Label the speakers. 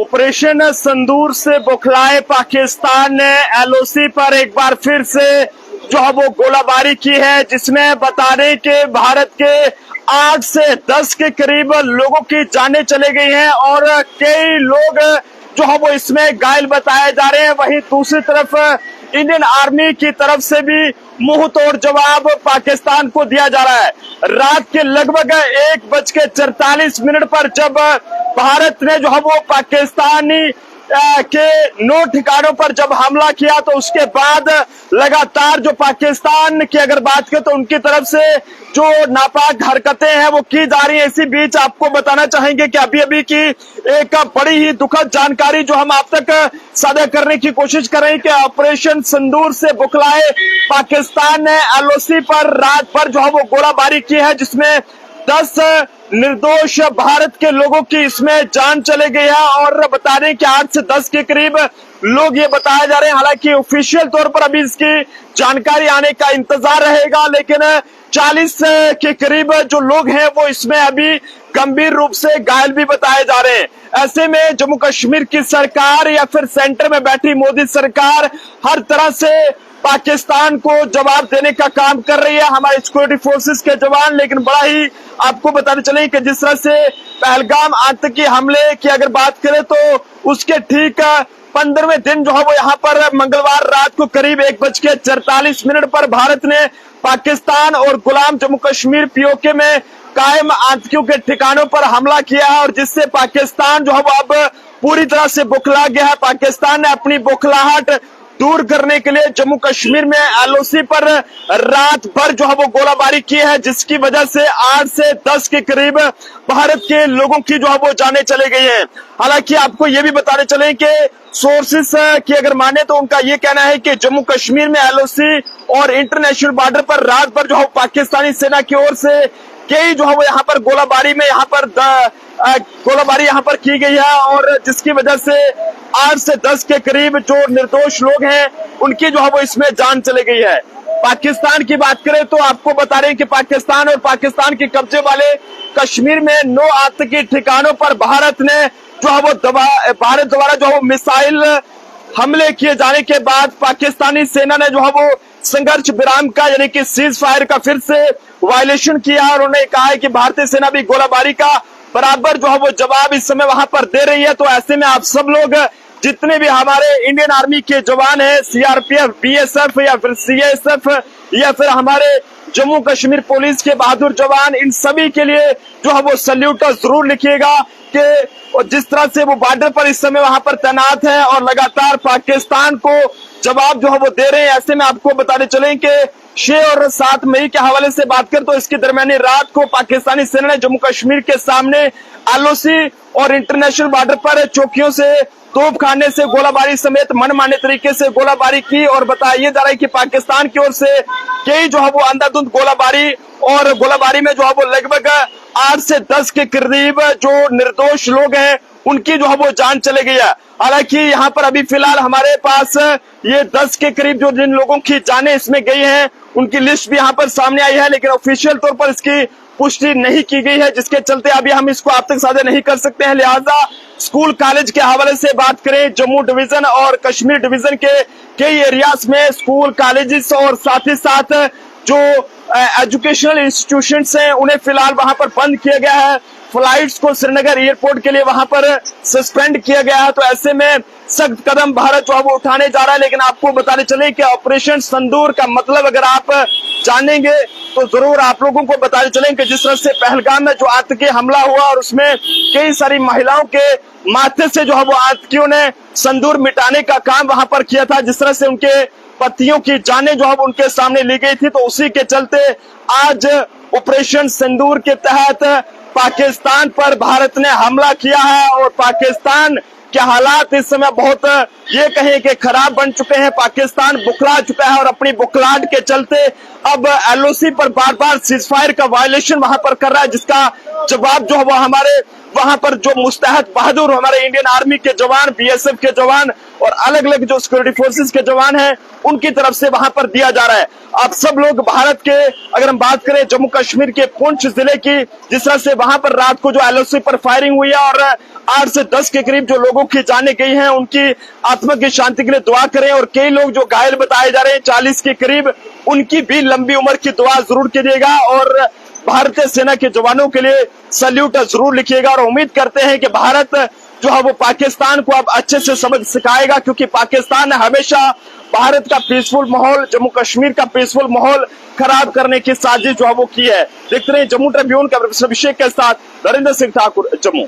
Speaker 1: Operation संदूर से बौखलाए पाकिस्तान ने LOC पर एक बार फिर से जो है वो गोलाबारी की है, जिसमें बता दें कि भारत के 8 से 10 के करीब लोगों की जानें चले गई हैं और कई लोग जो है वो इसमें घायल बताए जा रहे हैं। वहीं दूसरी तरफ इंडियन आर्मी की तरफ से भी मुंह तोड़ जवाब पाकिस्तान को दिया जा रहा है। रात के लगभग 1:44 पर जब भारत ने जो है वो पाकिस्तानी के 9 ठिकानों पर जब हमला किया, तो उसके बाद लगातार जो पाकिस्तान की अगर बात करें तो उनकी तरफ से जो नापाक हरकतें हैं वो की जा रही है। इसी बीच आपको बताना चाहेंगे कि अभी की एक बड़ी ही दुखद जानकारी जो हम आप तक साझा करने की कोशिश कर रहे हैं कि ऑपरेशन संदूर से बौखलाए पाकिस्तान ने एलओसी पर रात भर जो है वो गोलाबारी की है, जिसमें 10 निर्दोष भारत के लोगों की इसमें जान चले गई है और बता दें कि 8 से 10 के करीब लोग ये बताए जा रहे हैं। हालांकि ऑफिशियल तौर पर अभी इसकी जानकारी आने का इंतजार रहेगा, लेकिन 40 के करीब जो लोग हैं वो इसमें अभी गंभीर रूप से घायल भी बताए जा रहे हैं। ऐसे में जम्मू कश्मीर की सरकार या फिर सेंटर में बैठी मोदी सरकार हर तरह से पाकिस्तान को जवाब देने का काम कर रही है, हमारे सिक्योरिटी फोर्सेस के जवान। लेकिन बड़ा ही आपको बताते चले कि जिस तरह से पहलगाम आतंकी हमले की अगर बात करें तो उसके ठीक 15वें दिन जो है वो यहाँ पर मंगलवार रात को करीब 1:44 पर भारत ने पाकिस्तान और गुलाम जम्मू कश्मीर पीओके में कायम आतंकियों के ठिकानों पर हमला किया है, और जिससे पाकिस्तान जो है वो अब पूरी तरह से बौखला गया है। पाकिस्तान ने अपनी बौखलाहट दूर करने के लिए जम्मू कश्मीर में एलओसी पर रात भर जो है वो गोलाबारी की है, जिसकी वजह से 8 से 10 के करीब भारत के लोगों की जो है वो जानें चले गई हैं। हालांकि आपको ये भी बताने चले कि सोर्सेस की अगर माने तो उनका ये कहना है कि जम्मू कश्मीर में एलओसी और इंटरनेशनल बॉर्डर पर रात भर जो है पाकिस्तानी सेना की ओर से कई जो है वो यहाँ पर गोलाबारी यहाँ पर की गई है, और जिसकी वजह से 8 से 10 के करीब जो निर्दोष लोग हैं उनकी जो है वो इसमें जान चली गई है। पाकिस्तान की बात करें तो आपको बता रहे हैं कि पाकिस्तान और पाकिस्तान के कब्जे वाले कश्मीर में 9 आतंकी ठिकानों पर भारत ने जो है वो भारत द्वारा जो है वो मिसाइल हमले किए जाने के बाद पाकिस्तानी सेना ने जो है वो संघर्ष विराम का यानी कि सीज फायर का फिर से वायलेशन किया, और उन्होंने कहा है कि भारतीय सेना भी गोलाबारी का बराबर जो है वो जवाब इस समय वहां पर दे रही है। तो ऐसे में आप सब लोग जितने भी हमारे इंडियन आर्मी के जवान हैं, सीआरपीएफ, बीएसएफ या फिर सीएसएफ या फिर हमारे जम्मू कश्मीर पुलिस के बहादुर जवान, इन सभी के लिए जो है वो सल्यूट जरूर लिखिएगा कि जिस तरह से वो बॉर्डर पर इस समय वहां पर तैनात है और लगातार पाकिस्तान को जवाब जो है वो दे रहे हैं। ऐसे में आपको बताने चले कि 6 और 7 मई के हवाले से बात करें तो इसकी दरमियानी रात को पाकिस्तानी सेना ने जम्मू कश्मीर के सामने एलओसी और इंटरनेशनल बॉर्डर पर चौकियों से तोप खाने से गोलाबारी समेत मनमाने तरीके से गोलाबारी की, और बताया जा रहा है कि पाकिस्तान की ओर से कई जो है वो अंधाधुंध गोलाबारी, और गोलाबारी में जो है वो लगभग 8 से 10 के करीब जो निर्दोष लोग हैं उनकी जो है वो जान चले गई है। हालांकि यहाँ पर अभी फिलहाल हमारे पास ये 10 के करीब जो जिन लोगों की जानें इसमें गई हैं उनकी लिस्ट भी यहाँ पर सामने आई है, लेकिन ऑफिशियल तौर पर इसकी पुष्टि नहीं की गई है, जिसके चलते अभी हम इसको आप तक साझा नहीं कर सकते हैं। लिहाजा स्कूल कॉलेज के हवाले से बात करें, जम्मू डिवीजन और कश्मीर डिवीजन के कई एरियाज में स्कूल कॉलेजेस और साथ ही साथ जो एजुकेशनल इंस्टीट्यूशंस हैं उन्हें फिलहाल वहां पर बंद किया गया है। फ्लाइट्स को श्रीनगर एयरपोर्ट के लिए वहां पर सस्पेंड किया गया है। तो ऐसे में सख्त कदम भारत जो है वो उठाने जा रहा है। लेकिन आपको बताने चले कि ऑपरेशन संदूर का मतलब अगर आप जानेंगे तो जरूर आप लोगों को बताने चले कि जिस तरह से पहलगाम में जो आतंकी हमला हुआ और उसमें कई सारी महिलाओं के माथे से जो है वो आतंकियों ने संदूर मिटाने का काम वहां पर किया था, जिस तरह से उनके पतियों की जानें जो है उनके सामने ली गई थी। तो उसी के चलते आज ऑपरेशन सिंदूर के तहत पाकिस्तान पर भारत ने हमला किया है, और पाकिस्तान के हालात इस समय बहुत ये कहें कि खराब बन चुके हैं। पाकिस्तान बुखला चुका है और अपनी बुखलाहट के चलते अब एलओसी पर बार बार सीज फायर का वायलेशन वहां पर कर रहा है, जिसका जवाब जो है वो हमारे वहां पर जो मुस्तैद बहादुर हमारे इंडियन आर्मी के जवान, बीएसएफ के जवान और अलग अलग जो सिक्योरिटी फोर्सेस के जवान हैं, उनकी तरफ से वहां पर दिया जा रहा है। आप सब लोग भारत के, अगर हम बात करें जम्मू कश्मीर के पुंछ जिले की, जिस तरह से वहां पर रात को जो एलओसी पर फायरिंग हुई है और 8 से 10 के करीब जो लोगों की जाने गई हैं, उनकी आत्मा की शांति के लिए दुआ करें। और कई लोग जो घायल बताए जा रहे हैं 40 के करीब, उनकी भी लंबी उम्र की दुआ जरूर कीजिएगा और भारतीय सेना के जवानों के लिए सैल्यूट जरूर लिखिएगा। और उम्मीद करते हैं कि भारत जो है वो पाकिस्तान को अब अच्छे से समझ सिखाएगा, क्योंकि पाकिस्तान ने हमेशा भारत का पीसफुल माहौल, जम्मू कश्मीर का पीसफुल माहौल खराब करने की साजिश जो है वो की है। देखते रहिए जम्मू ट्रिब्यून का अभिषेक के साथ नरेंद्र सिंह ठाकुर, जम्मू।